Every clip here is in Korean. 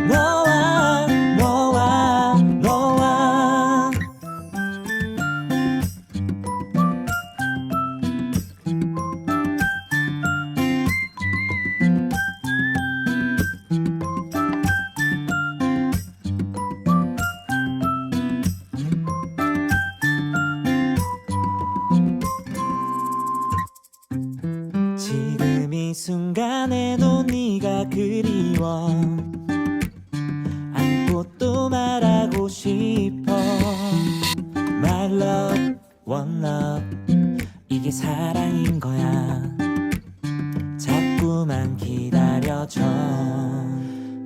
너와 너와 너와 지금 이 순간에도 네가 그리워 안고 또 말하고 싶어 My love, one love 이게 사랑인 거야 자꾸만 기다려줘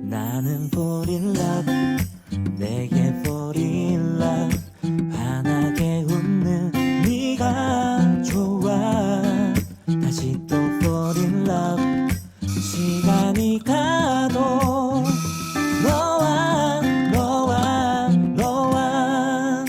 나는 fall in love 내게 fall in love 환하게 웃는 네가 좋아 다시 또 fall in love 시간이 가도 너와 너와 너와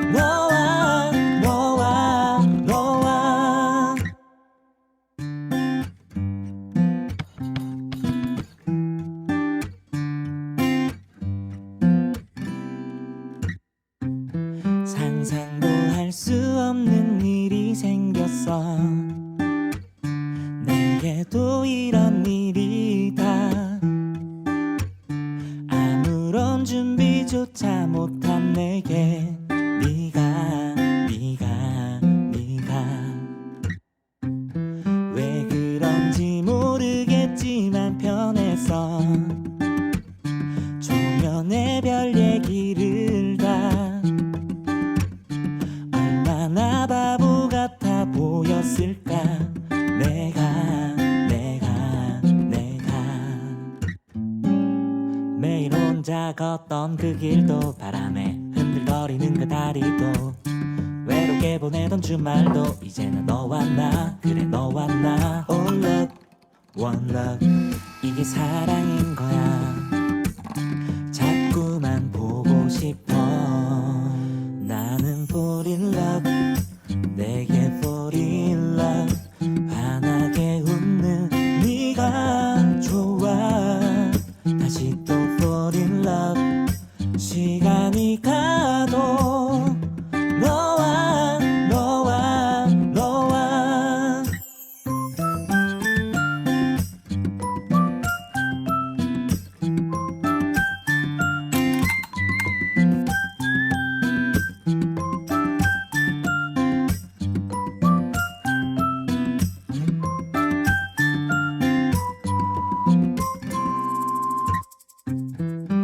너와 너와 너와 상상도 할 수 없는 일이 생겼어 내게도 이런 일이 다 아무런 준비조차 못한 내게 네가 왜 그런지 모르겠지만 편해서 조면의 별 얘기를 다 얼마나 바보 같아 보였을까 내가 매일 혼자 걷던 그 길도 바람에 흔들거리는 그 다리도 외롭게 보내던 주말도 이제는 너와 나 그래 너와 나 All love, one love 이게 사랑인 거야 자꾸만 보고 싶어 나는 fall in love 내게 fall in love 환하게 웃는 네가 좋아 다시 또 fall in love 시간이 가도 너와 너와 너와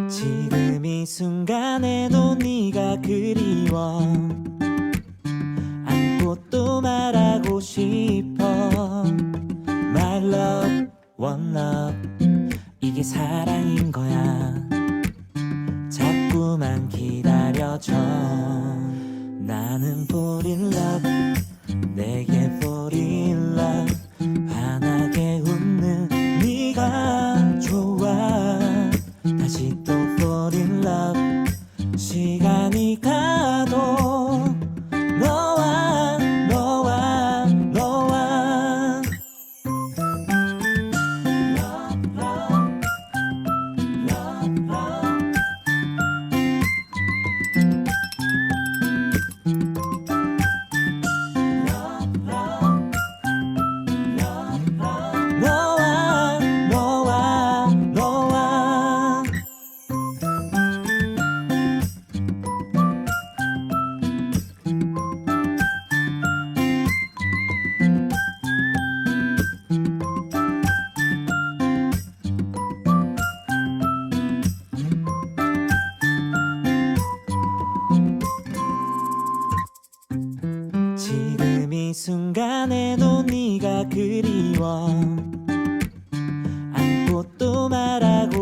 지금 이 순간에도 네가 그리워 안고 또 말하고 싶어 My love, one love 이게 사랑인 거야 자꾸만 기다려줘 나는 fall in love 내게 fall in love 환하게 웃는 네가 좋아 다시 또 fall in love 시간이 가도 너와 너와 너와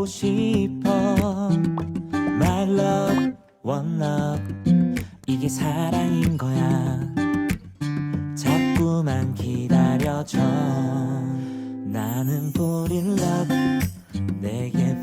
싶어. My love, one love, 이게 사랑인 거야. 자꾸만 기다려줘. 나는 fall in love, 내게